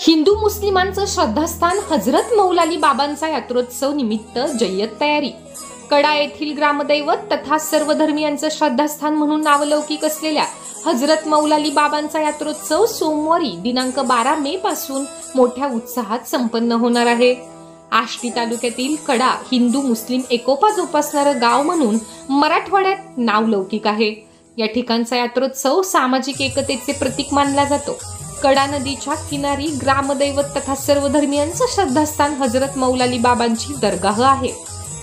हिंदू मुस्लिमांचं श्रद्धास्थान हजरत मौलाली बाबांचा यात्रोत्सव निमित्त जय्यत तयारी। कडा येथील ग्रामदैवत तथा सर्व धर्मियांचं श्रद्धास्थान म्हणून नावलौकिक असलेल्या हजरत मौलाली बाबांचा यात्रोत्सव सोमवारी दिनांक 12 मे पासून मोठ्या उत्साहात संपन्न होणार आहे। आष्टी तालुक्यातील कडा हिंदू मुस्लिम एकोपा जोपासणारं गाव म्हणून मराठवाड्यात नावलौकिक आहे। या ठिकाणचा यात्रोत्सव सामाजिक एकतेचे प्रतीक मानला जातो। कडा नदीच्या किनारी ग्रामदैवत तथा सर्व धर्मियांचं श्रद्धास्थान हजरत मौलाली बाबांची दरगाह आहे।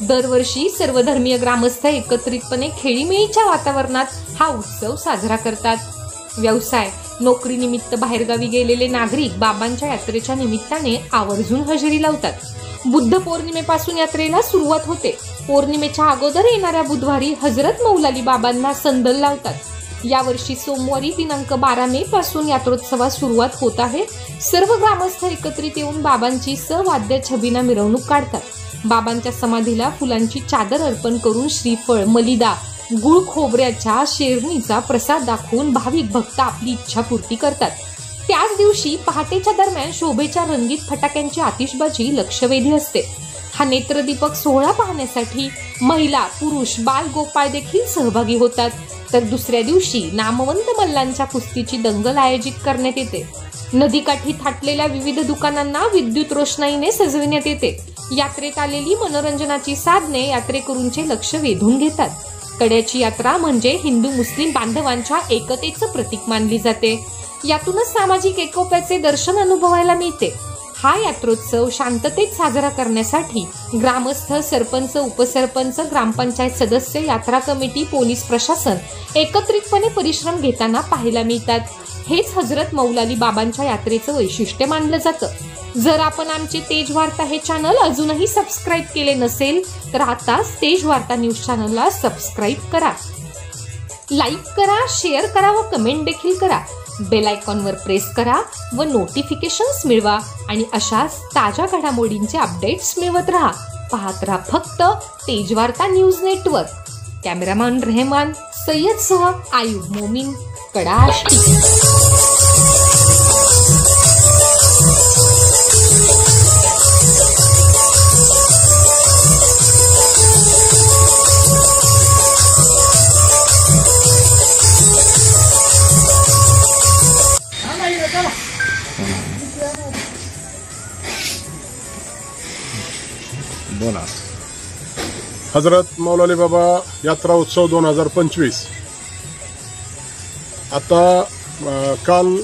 दरवर्षी सर्व धर्मीय ग्रामस्थ एकत्रितपणे खेळीमेळीच्या वातावरणात हा उत्सव साजरा करतात। व्यवसाय नोकरी निमित्त बाहेरगावी गेलेले नागरिक बाबांच्या यात्रेच्या निमित्ताने आवर्जून हजेरी लावतात। बुद्ध पौर्णिमेपासून यात्रेला सुरुवात होते। पौर्णिमेच्या अगोदर येणाऱ्या बुधवारी हजरत मौलाली बाबांना संदल लावतात। यावर्षी सोमवारी दिनांक 12 मे पासून यात्रोत्सवास सुरुवात होत आहे। सर्व ग्रामस्थ एकत्रित येऊन बाबांची सवाद्य छबिना मिरवणूक काढतात। बाबांच्या समाधीला फुलांची चादर अर्पण करून श्रीफळ मलिदा गुळ खोबऱ्याच्या शेरणीचा प्रसाद दाखवून भाविक भक्त आपली इच्छा पूर्ती करतात। त्याच दिवशी पहाटेच्या दरम्यान शोभेच्या रंगीत फटाक्यांची आतिषबाजी लक्षवेधी असते। हा नेत्रदीपक सोहळा पाहण्यासाठी महिला पुरुष बाल गोपाळ देखील सहभागी होतात। तर दुसऱ्या दिवशी नामवंत मल्लांच्या कुस्तीची दंगल आयोजित करण्यात येते। नदीकाठी थाटलेल्या विविध दुकानांना विद्युत रोषणाईने सजविण्यात येते। यात्रेत आलेली मनोरंजनाची साधने यात्रेकरूंचे लक्ष वेधून घेतात। कड्याची यात्रा म्हणजे हिंदू मुस्लिम बांधवांच्या एकतेचं प्रतीक मानली जाते। यातूनच सामाजिक एकोप्याचे दर्शन अनुभवायला मिळते। हा यात्रोत्सव शांततेत साजरा करण्यासाठी ग्रामस्थ सरपंच उपसरपंच ग्रामपंचायत सदस्य यात्रा कमिटी पोलीस प्रशासन एकत्रितपणे परिश्रम घेताना पाहायला मिळतात। हेच हजरत मौलाली बाबांच्या यात्रेचं वैशिष्ट्य मानलं जातं। जर आपण आमचे तेज वार्ता हे चॅनल अजूनही सबस्क्राईब केले नसेल तर आता तेज वार्ता न्यूज चॅनलला सबस्क्राईब करा, लाईक करा, शेअर करा व कमेंट देखील करा। बेल आयकॉनवर प्रेस करा व नोटिफिकेशन्स मिळवा आणि अशाच ताज्या घडामोडींचे अपडेट्स मिळवत राहा। पाहत राहा फक्त Tej Varta news network. Cameraman Rahman Sayyad सह आयुब मोमीन, कडा आष्टी। बोला। हजरत मौलाली बाबा यात्रा उत्सव 2025 आता काल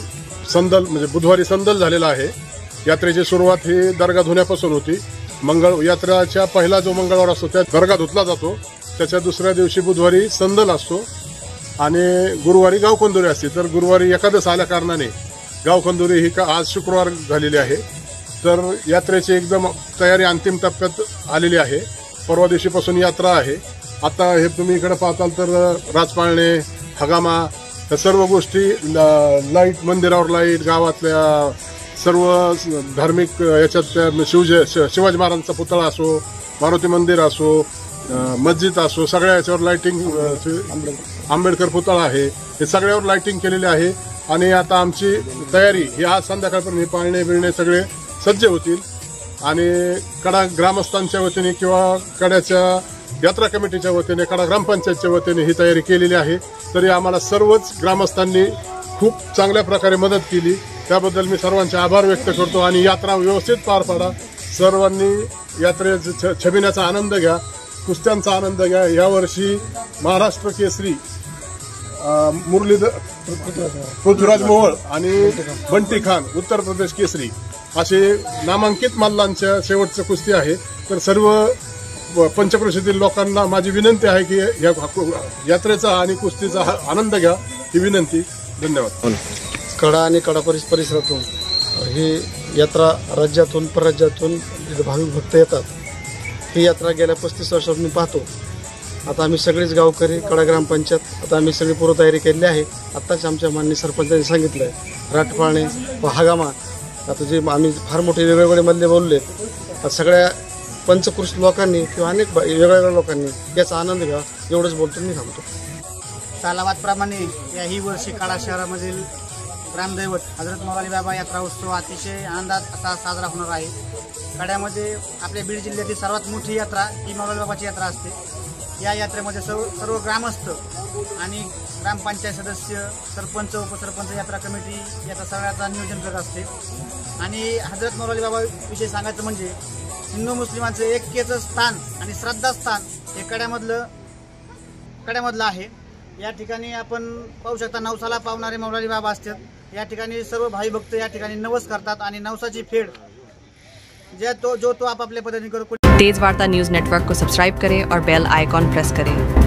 संदल म्हणजे बुधवारी संदल झालेला आहे। यात्रेची सुरुवात ही दर्गा धुण्यापासून होती। यात्रेच्या पहिला जो मंगळवार असतो त्या दर्गा धुतला जातो। त्याच्या दुसऱ्या दिवशी बुधवारी संदल असतो आणि गुरुवारी गावखंदोरी असते। तर गुरुवारी एकादश आल्या कारणाने गावखंदोरी ही आज शुक्रवार झालेली आहे। तर यात्रेची एकदम तयारी अंतिम टप्प्यात आलेली आहे। परवा दिवशीपासून यात्रा आहे। आता हे तुम्ही इकडे पाहताल तर राजपाळणे हगामा या सर्व गोष्टी लाईट मंदिरावर लाईट गावातल्या सर्व धार्मिक याच्यात शिवाजी महाराजांचा पुतळा असो मारुती मंदिर असो मस्जिद असो सगळ्या याच्यावर लाईटिंग आंबेडकर पुतळा आहे हे सगळ्यावर लाईटिंग केलेली आहे। आणि आता आमची तयारी ही आज संध्याकाळपर्यंत पाळणे बिळणे सगळे सज्ज होतील आणि कडा ग्रामस्थांच्या वतीने किंवा कड्याच्या यात्रा कमिटीच्या वतीने कडा ग्रामपंचायतच्या वतीने ही तयारी केलेली आहे। तरी आम्हाला सर्वच ग्रामस्थांनी खूप चांगल्या प्रकारे मदत केली, त्याबद्दल मी सर्वांचे आभार व्यक्त करतो। आणि यात्रा व्यवस्थित पार पाडा। सर्वांनी यात्रेच्या छबिन्याचा आनंद घ्या, कुस्त्यांचा आनंद घ्या। यावर्षी महाराष्ट्र केसरी मुरलीधर पृथ्वीराज मोहोळ आणि बंटी खान उत्तर प्रदेश केसरी असे नामांकित मल्लांच्या शेवटचं कुस्ती आहे। तर सर्व पंचक्रोशीतील लोकांना माझी विनंती आहे की या यात्रेचा आणि कुस्तीचा आनंद घ्या ही विनंती। धन्यवाद। कडा आणि कडा परिसरातून ही यात्रा राज्यातून परराज्यातून भाविक भक्त येतात। ही यात्रा गेल्या 35 वर्षांपासून पाहतो। आता आम्ही सगळेच गावकरी कडा ग्रामपंचायत आता आम्ही सगळी पूर्वतयारी केली आहे। आत्ताच आमच्या माननीय सरपंचांनी सांगितलं आहे राटपाळणे व हगामा आता जे आम्ही फार मोठे वेगवेगळे मल्ले बोलले सगळ्या पंचकृष लोकांनी किंवा अनेक वेगवेगळ्या लोकांनी याचा आनंद घ्या एवढंच बोलतो मी थांबतो। सालाबादप्रमाणे याही वर्षी कडा शहरामधील ग्रामदैवत हजरत मौलाली बाबा यात्रा उत्सव अतिशय आनंदात असा साजरा होणार आहे। कड्यामध्ये आपल्या बीड जिल्ह्यातील सर्वात मोठी यात्रा ही मौलाली बाबाची यात्रा असते। या यात्रेमध्ये सर्व ग्रामस्थ आणि ग्रामपंचायत सदस्य, सरपंच, उपसरपंच, यात्रा कमिटी याचा सगळ्याचा नियोजन करत असते। आणि हजरत मौलाली बाबा विषयी सांगायचं म्हणजे हिंदू मुस्लिमांचं ऐक्याचं स्थान आणि श्रद्धास्थान हे कड्यामधलं आहे। या ठिकाणी आपण पाहू शकता नवसाला पावणारे मौलाली बाबा असतात। या ठिकाणी सर्व भाई भक्त या ठिकाणी नवस करतात आणि नवसाची फेड जो तो आपापल्या पद्धतीने करू। तेज वार्ता न्यूज़ नेटवर्क को सब्सक्राइब करें और बेल आइकॉन प्रेस करें।